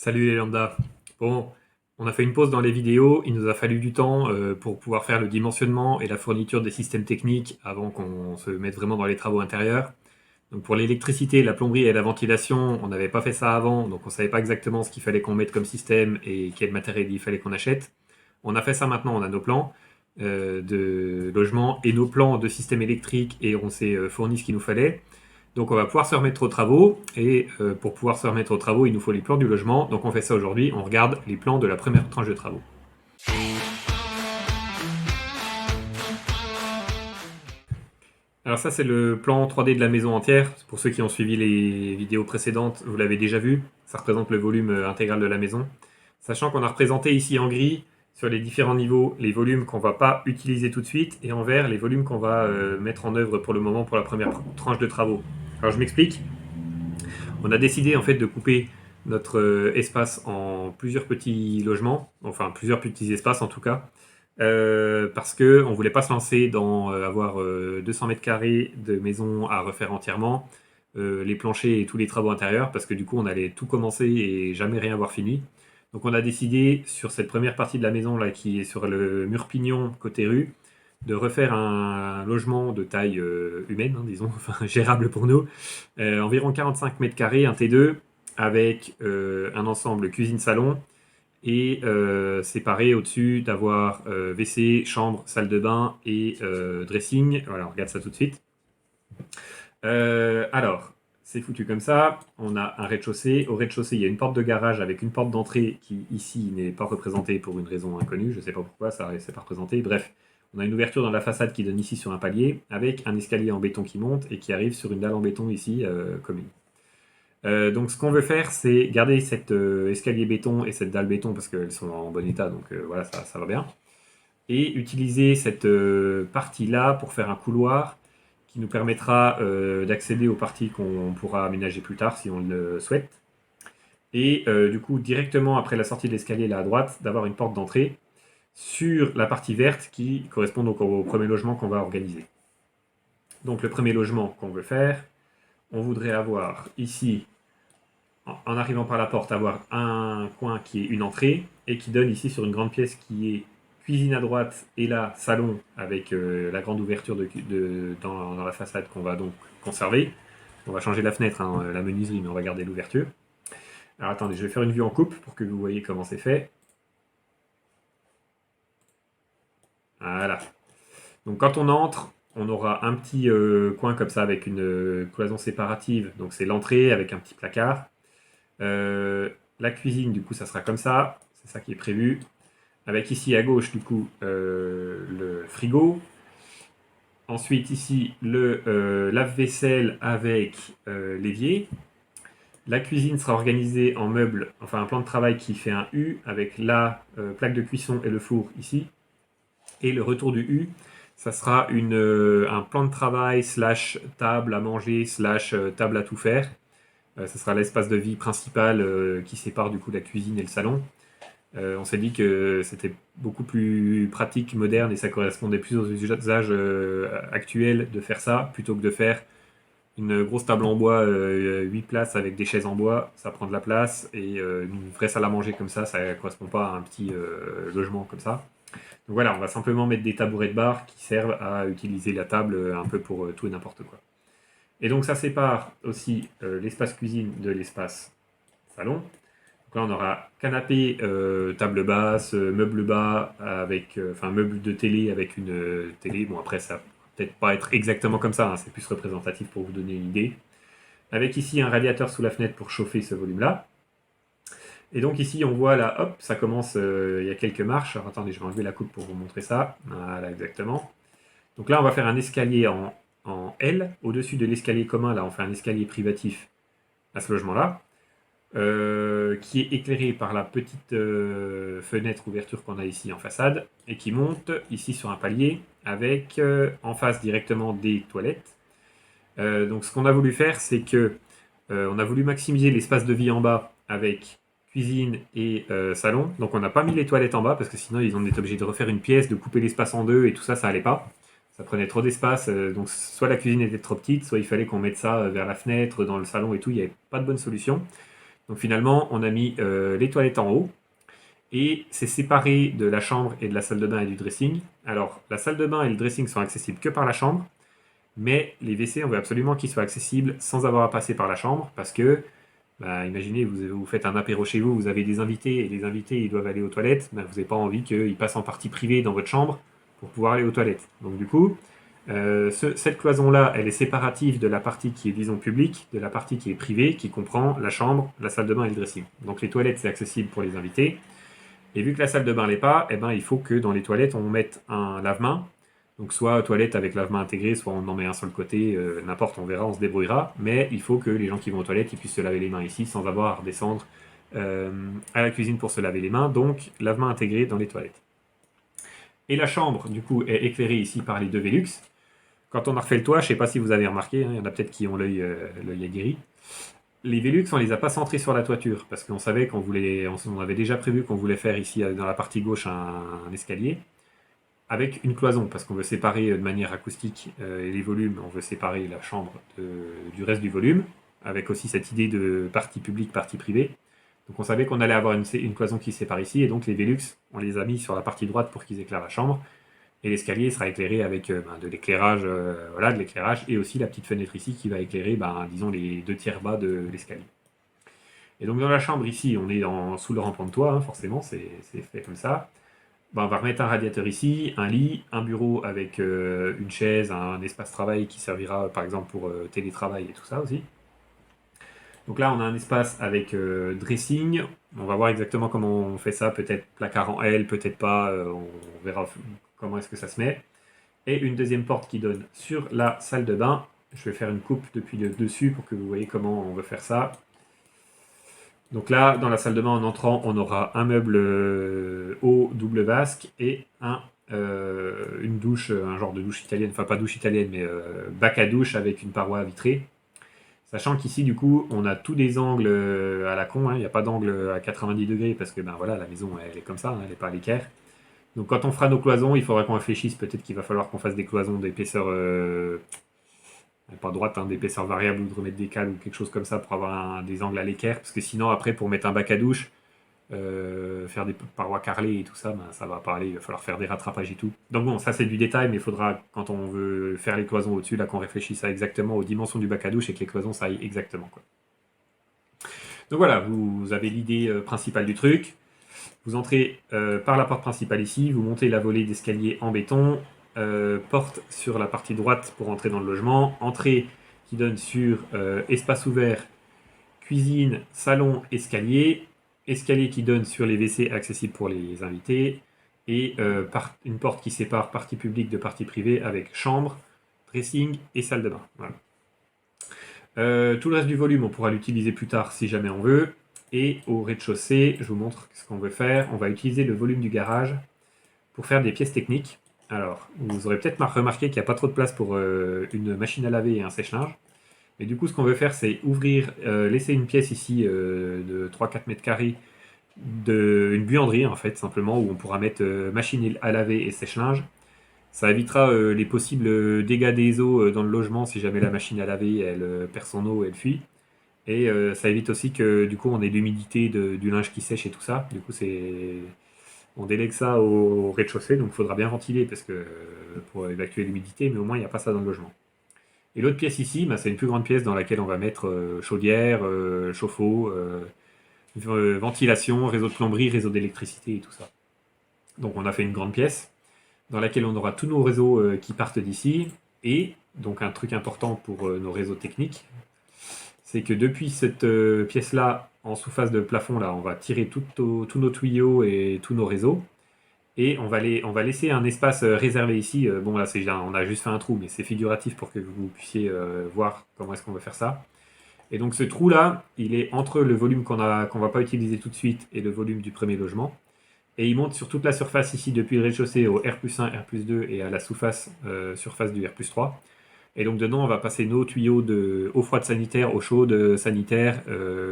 Salut les lambda. Bon, on a fait une pause dans les vidéos, il nous a fallu du temps pour pouvoir faire le dimensionnement et la fourniture des systèmes techniques avant qu'on se mette vraiment dans les travaux intérieurs. Donc pour l'électricité, la plomberie et la ventilation, on n'avait pas fait ça avant, donc on savait pas exactement ce qu'il fallait qu'on mette comme système et quel matériel il fallait qu'on achète. On a fait ça maintenant, on a nos plans de logement et nos plans de système électrique et on s'est fourni ce qu'il nous fallait. Donc on va pouvoir se remettre aux travaux, et pour pouvoir se remettre aux travaux, il nous faut les plans du logement. Donc on fait ça aujourd'hui, on regarde les plans de la première tranche de travaux. Alors ça c'est le plan 3D de la maison entière. Pour ceux qui ont suivi les vidéos précédentes, vous l'avez déjà vu. Ça représente le volume intégral de la maison. Sachant qu'on a représenté ici en gris, sur les différents niveaux, les volumes qu'on va pas utiliser tout de suite, et en vert, les volumes qu'on va mettre en œuvre pour le moment pour la première tranche de travaux. Alors je m'explique. On a décidé en fait de couper notre espace en plusieurs petits logements, enfin plusieurs petits espaces en tout cas, parce que on voulait pas se lancer dans avoir 200 mètres carrés de maison à refaire entièrement, les planchers et tous les travaux intérieurs, parce que du coup on allait tout commencer et jamais rien avoir fini. Donc on a décidé sur cette première partie de la maison là qui est sur le mur pignon côté rue, de refaire un logement de taille humaine, hein, disons, enfin gérable pour nous, environ 45 mètres carrés, un T2, avec un ensemble cuisine-salon, et séparé au-dessus d'avoir WC, chambre, salle de bain et dressing. Voilà, on regarde ça tout de suite. Alors, c'est foutu comme ça. On a un rez-de-chaussée. Au rez-de-chaussée, il y a une porte de garage avec une porte d'entrée qui, ici, n'est pas représentée pour une raison inconnue. Je ne sais pas pourquoi, ça c'est pas représenté. Bref, on a une ouverture dans la façade qui donne ici sur un palier, avec un escalier en béton qui monte et qui arrive sur une dalle en béton ici, commune. Donc ce qu'on veut faire, c'est garder cet escalier béton et cette dalle béton parce qu'elles sont en bon état, donc voilà, ça va bien. Et utiliser cette partie-là pour faire un couloir qui nous permettra d'accéder aux parties qu'on pourra aménager plus tard si on le souhaite. Et du coup, directement après la sortie de l'escalier là à droite, d'avoir une porte d'entrée sur la partie verte qui correspond donc au premier logement qu'on va organiser. Donc le premier logement qu'on veut faire, on voudrait avoir ici, en arrivant par la porte, avoir un coin qui est une entrée et qui donne ici sur une grande pièce qui est cuisine à droite et là salon avec la grande ouverture dans la façade qu'on va donc conserver. On va changer la fenêtre, hein, la menuiserie, mais on va garder l'ouverture. Alors attendez, je vais faire une vue en coupe pour que vous voyez comment c'est fait. Voilà. Donc quand on entre, on aura un petit coin comme ça avec une cloison séparative. Donc c'est l'entrée avec un petit placard. La cuisine, du coup, ça sera comme ça. C'est ça qui est prévu. Avec ici à gauche, du coup, le frigo. Ensuite, ici, le lave-vaisselle avec l'évier. La cuisine sera organisée en meubles, enfin un plan de travail qui fait un U avec la plaque de cuisson et le four ici. Et le retour du U, ça sera un plan de travail slash table à manger slash table à tout faire. Ce sera l'espace de vie principal qui sépare du coup la cuisine et le salon. On s'est dit que c'était beaucoup plus pratique, moderne et ça correspondait plus aux usages actuels de faire ça plutôt que de faire une grosse table en bois, 8 places avec des chaises en bois, ça prend de la place, et une vraie salle à manger comme ça ne correspond pas à un petit logement comme ça. Donc voilà, on va simplement mettre des tabourets de bar qui servent à utiliser la table un peu pour tout et n'importe quoi. Et donc ça sépare aussi l'espace cuisine de l'espace salon. Donc là on aura canapé, table basse, meuble bas, avec, enfin meuble de télé avec une télé. Bon après ça va peut-être pas être exactement comme ça, hein, c'est plus représentatif pour vous donner une idée. Avec ici un radiateur sous la fenêtre pour chauffer ce volume-là. Et donc ici on voit là, hop, ça commence, il y a quelques marches. Alors attendez, je vais enlever la coupe pour vous montrer ça. Voilà, exactement. Donc là on va faire un escalier en L. Au-dessus de l'escalier commun, là on fait un escalier privatif à ce logement-là. Qui est éclairé par la petite fenêtre ouverture qu'on a ici en façade et qui monte ici sur un palier avec en face directement des toilettes. Donc ce qu'on a voulu faire, c'est que on a voulu maximiser l'espace de vie en bas avec cuisine et salon. Donc on n'a pas mis les toilettes en bas parce que sinon ils ont été obligés de refaire une pièce, de couper l'espace en deux et tout ça, ça allait pas. Ça prenait trop d'espace, donc soit la cuisine était trop petite, soit il fallait qu'on mette ça vers la fenêtre, dans le salon et tout, il n'y avait pas de bonne solution. Donc finalement, on a mis les toilettes en haut, et c'est séparé de la chambre et de la salle de bain et du dressing. Alors, la salle de bain et le dressing sont accessibles que par la chambre, mais les WC, on veut absolument qu'ils soient accessibles sans avoir à passer par la chambre, parce que, bah, imaginez, vous faites un apéro chez vous, vous avez des invités, et les invités, ils doivent aller aux toilettes, bah, vous n'avez pas envie qu'ils passent en partie privée dans votre chambre pour pouvoir aller aux toilettes. Donc du coup, cette cloison-là, elle est séparative de la partie qui est, disons, publique, de la partie qui est privée, qui comprend la chambre, la salle de bain et le dressing. Donc les toilettes, c'est accessible pour les invités. Et vu que la salle de bain l'est pas, eh ben, il faut que dans les toilettes, on mette un lave-main. Donc soit toilette avec lave-main intégré, soit on en met un sur le côté, n'importe, on verra, on se débrouillera. Mais il faut que les gens qui vont aux toilettes, ils puissent se laver les mains ici sans avoir à redescendre à la cuisine pour se laver les mains. Donc lave-main intégré dans les toilettes. Et la chambre, du coup, est éclairée ici par les deux Velux. Quand on a refait le toit, je ne sais pas si vous avez remarqué, hein, il y en a peut-être qui ont l'œil aguerri. Les Velux, on les a pas centrés sur la toiture, parce qu'on savait on avait déjà prévu qu'on voulait faire ici dans la partie gauche un escalier avec une cloison, parce qu'on veut séparer de manière acoustique les volumes, on veut séparer la chambre du reste du volume, avec aussi cette idée de partie publique, partie privée. Donc on savait qu'on allait avoir une cloison qui sépare ici, et donc les Velux, on les a mis sur la partie droite pour qu'ils éclairent la chambre, et l'escalier sera éclairé avec de l'éclairage, voilà, de l'éclairage, et aussi la petite fenêtre ici qui va éclairer, disons, les 2 tiers bas de l'escalier. Et donc dans la chambre ici, on est sous le rampant de toit, hein, forcément, c'est fait comme ça. On va remettre un radiateur ici, un lit, un bureau avec une chaise, un espace travail qui servira par exemple pour télétravail et tout ça aussi. Donc là, on a un espace avec dressing. On va voir exactement comment on fait ça. Peut-être placard en L, peut-être pas. On verra comment est-ce que ça se met. Et une deuxième porte qui donne sur la salle de bain. Je vais faire une coupe depuis le dessus pour que vous voyez comment on veut faire ça. Donc là, dans la salle de bain, en entrant, on aura un meuble haut double vasque et une douche, un genre de douche italienne, enfin pas douche italienne, mais bac à douche avec une paroi vitrée. Sachant qu'ici, du coup, on a tous des angles à la con, hein. Il n'y a pas d'angle à 90 degrés parce que voilà, la maison, elle est comme ça, hein, elle n'est pas à l'équerre. Donc quand on fera nos cloisons, il faudra qu'on réfléchisse, peut-être qu'il va falloir qu'on fasse des cloisons d'épaisseur pas droite, hein, d'épaisseur variable ou de remettre des cales ou quelque chose comme ça pour avoir des angles à l'équerre, parce que sinon après pour mettre un bac à douche, faire des parois carrelées et tout ça, ça va pas aller, il va falloir faire des rattrapages et tout. Donc bon, ça c'est du détail, mais il faudra, quand on veut faire les cloisons au-dessus, là qu'on réfléchisse à exactement aux dimensions du bac à douche et que les cloisons ça aille exactement, quoi. Donc voilà, vous avez l'idée principale du truc. Vous entrez par la porte principale ici, vous montez la volée d'escalier en béton, porte sur la partie droite pour entrer dans le logement, entrée qui donne sur espace ouvert, cuisine, salon, escalier, escalier qui donne sur les WC accessibles pour les invités, et une porte qui sépare partie publique de partie privée avec chambre, dressing et salle de bain. Voilà. Tout le reste du volume, on pourra l'utiliser plus tard si jamais on veut. Et au rez-de-chaussée, je vous montre ce qu'on veut faire. On va utiliser le volume du garage pour faire des pièces techniques. Alors, vous aurez peut-être remarqué qu'il n'y a pas trop de place pour une machine à laver et un sèche-linge. Et du coup, ce qu'on veut faire, c'est laisser une pièce ici de 3-4 mètres carrés, une buanderie en fait, simplement, où on pourra mettre machine à laver et sèche-linge. Ça évitera les possibles dégâts des eaux dans le logement si jamais la machine à laver elle perd son eau et elle fuit. Et ça évite aussi que du coup on ait l'humidité du linge qui sèche et tout ça. Du coup on délègue ça au rez-de-chaussée, donc il faudra bien ventiler parce que pour évacuer l'humidité, mais au moins il n'y a pas ça dans le logement. Et l'autre pièce ici, c'est une plus grande pièce dans laquelle on va mettre chaudière, chauffe-eau, ventilation, réseau de plomberie, réseau d'électricité et tout ça. Donc on a fait une grande pièce dans laquelle on aura tous nos réseaux qui partent d'ici, et donc un truc important pour nos réseaux techniques, c'est que depuis cette pièce-là, en sous-face de plafond, là, on va tirer tous nos tuyaux et tous nos réseaux, et on va laisser un espace réservé ici. Bon là, on a juste fait un trou, mais c'est figuratif pour que vous puissiez voir comment est-ce qu'on va faire ça. Et donc ce trou-là, il est entre le volume qu'on va pas utiliser tout de suite et le volume du premier logement. Et il monte sur toute la surface ici, depuis le rez-de-chaussée au R+1, R+2 et à la surface du R+3. Et donc dedans, on va passer nos tuyaux eau froide sanitaire, eau chaude sanitaire,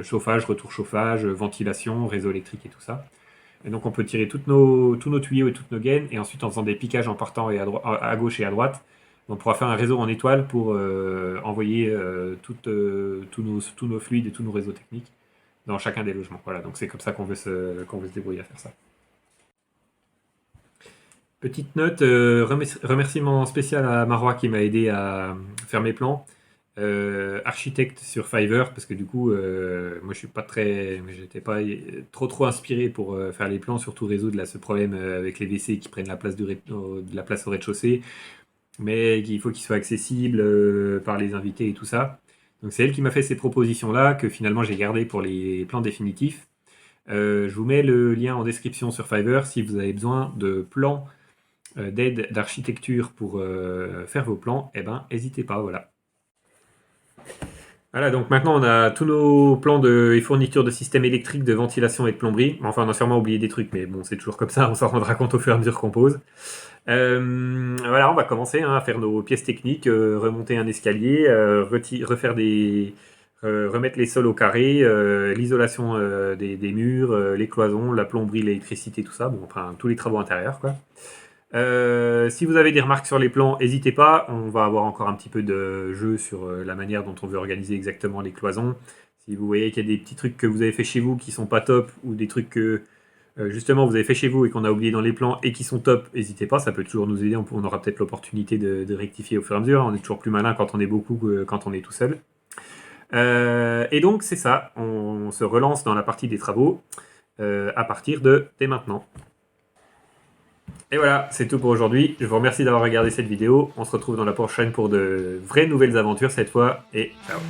chauffage, retour chauffage, ventilation, réseau électrique et tout ça. Et donc on peut tirer tous nos tuyaux et toutes nos gaines, et ensuite en faisant des piquages en partant à gauche et à droite, on pourra faire un réseau en étoile pour envoyer tous nos fluides et tous nos réseaux techniques dans chacun des logements. Voilà, donc c'est comme ça qu'on veut se débrouiller à faire ça. Petite note, remerciement spécial à Marois qui m'a aidé à faire mes plans. Architecte sur Fiverr, parce que du coup, moi j'étais pas trop inspiré pour faire les plans, surtout résoudre là, ce problème avec les WC qui prennent la place de la place au rez-de-chaussée, mais il faut qu'ils soient accessibles par les invités et tout ça. Donc c'est elle qui m'a fait ces propositions-là, que finalement j'ai gardé pour les plans définitifs. Je vous mets le lien en description sur Fiverr si vous avez besoin de plans d'aide d'architecture pour faire vos plans, eh ben n'hésitez pas, voilà. Voilà, donc maintenant on a tous nos plans et fournitures de systèmes électriques, de ventilation et de plomberie. Enfin, on a sûrement oublié des trucs, mais bon, c'est toujours comme ça, on s'en rendra compte au fur et à mesure qu'on pose. Voilà, on va commencer à faire nos pièces techniques, remonter un escalier, remettre les sols au carré, l'isolation des murs, les cloisons, la plomberie, l'électricité, tout ça. Bon, enfin, tous les travaux intérieurs, quoi. Si vous avez des remarques sur les plans, n'hésitez pas. On va avoir encore un petit peu de jeu sur la manière dont on veut organiser exactement les cloisons. Si vous voyez qu'il y a des petits trucs que vous avez fait chez vous qui sont pas top, ou des trucs que justement vous avez fait chez vous et qu'on a oublié dans les plans et qui sont top, n'hésitez pas, ça peut toujours nous aider. On aura peut-être l'opportunité de rectifier au fur et à mesure. On est toujours plus malin quand on est beaucoup que quand on est tout seul. Et donc c'est ça, on se relance dans la partie des travaux à partir de dès maintenant. Et voilà, c'est tout pour aujourd'hui. Je vous remercie d'avoir regardé cette vidéo. On se retrouve dans la prochaine pour de vraies nouvelles aventures cette fois. Et ciao.